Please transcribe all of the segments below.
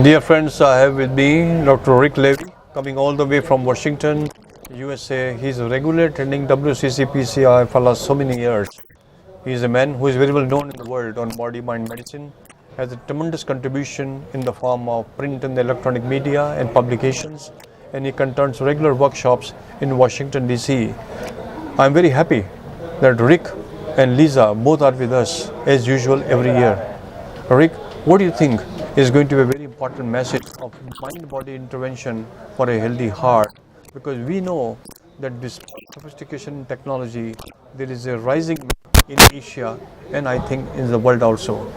Dear friends, I have with me Dr. Rick Levy, coming all the way from Washington, USA. He's a regular attending WCCPCI for last so many years. He is a man who is very well known in the world on body-mind medicine, has a tremendous contribution in the form of print and electronic media and publications, and he conducts regular workshops in Washington, D.C. I'm very happy that Rick and Lisa both are with us as usual every year. Rick, what do you think is going to be a very important message of mind-body intervention for a healthy heart? Because we know that this sophistication in technology, there is a rising in Asia and I think in the world also.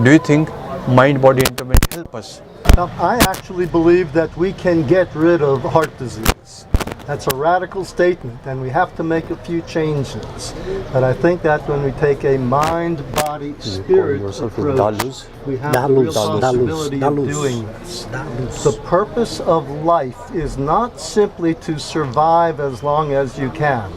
Do you think mind-body intervention help us? Now, I actually believe that we can get rid of heart disease. That's a radical statement, and we have to make a few changes. But I think that when we take a mind, body, spirit approach, we have the real possibility of doing this. The purpose of life is not simply to survive as long as you can.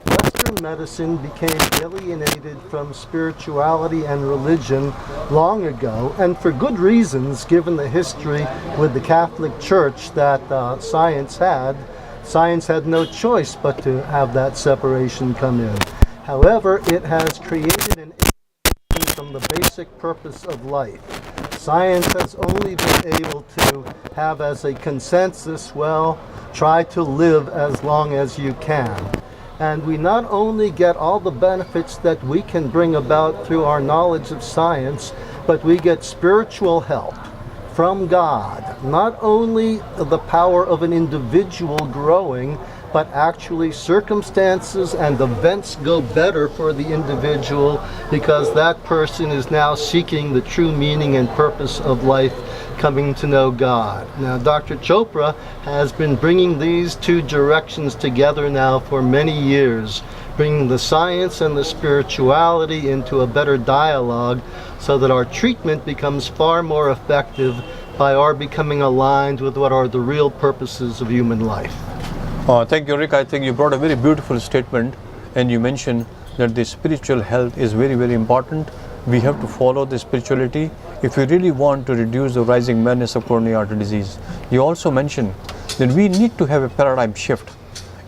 Western medicine became alienated from spirituality and religion long ago, and for good reasons, given the history with the Catholic Church that science had. Science had no choice but to have that separation come in. However, it has created an alienation from the basic purpose of life. Science has only been able to have as a consensus, well, try to live as long as you can. And we not only get all the benefits that we can bring about through our knowledge of science, but we get spiritual help from God. Not only the power of an individual growing, but actually circumstances and events go better for the individual because that person is now seeking the true meaning and purpose of life, coming to know God. Now, Dr. Chopra has been bringing these two directions together now for many years, bringing the science and the spirituality into a better dialogue so that our treatment becomes far more effective by our becoming aligned with what are the real purposes of human life. Thank you, Rick. I think you brought a very beautiful statement, and you mentioned that the spiritual health is very, very important. We have to follow the spirituality if we really want to reduce the rising madness of coronary artery disease. You also mentioned that we need to have a paradigm shift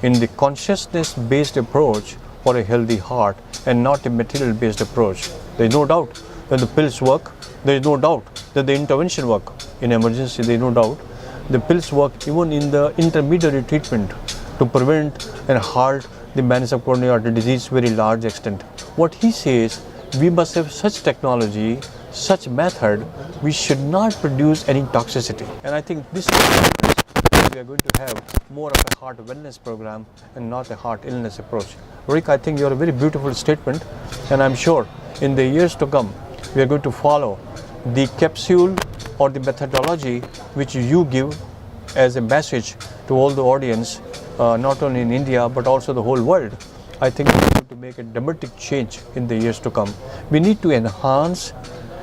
in the consciousness-based approach for a healthy heart and not a material-based approach. There is no doubt that the pills work. There is no doubt that the intervention work in emergency. There is no doubt the pills work even in the intermediary treatment to prevent and halt the madness of coronary artery disease to a very large extent. What he says, we must have such technology, such method, we should not produce any toxicity. And I think this is we are going to have more of a heart wellness program and not a heart illness approach. Rick, I think you are a very beautiful statement, and I'm sure in the years to come we are going to follow the capsule or the methodology which you give as a message to all the audience, not only in India but also the whole world. I think we are going to make a dramatic change in the years to come. We need to enhance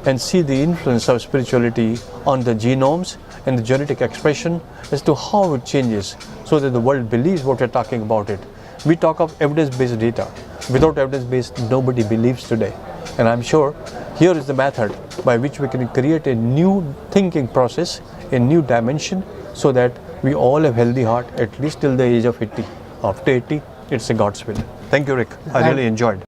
and see the influence of spirituality on the genomes and the genetic expression as to how it changes so that the world believes what we're talking about it. We talk of evidence-based data. Without evidence-based, nobody believes today. And I'm sure here is the method by which we can create a new thinking process, a new dimension, so that we all have healthy heart at least till the age of 80. After 80, it's a God's will. Thank you, Rick. I really enjoyed.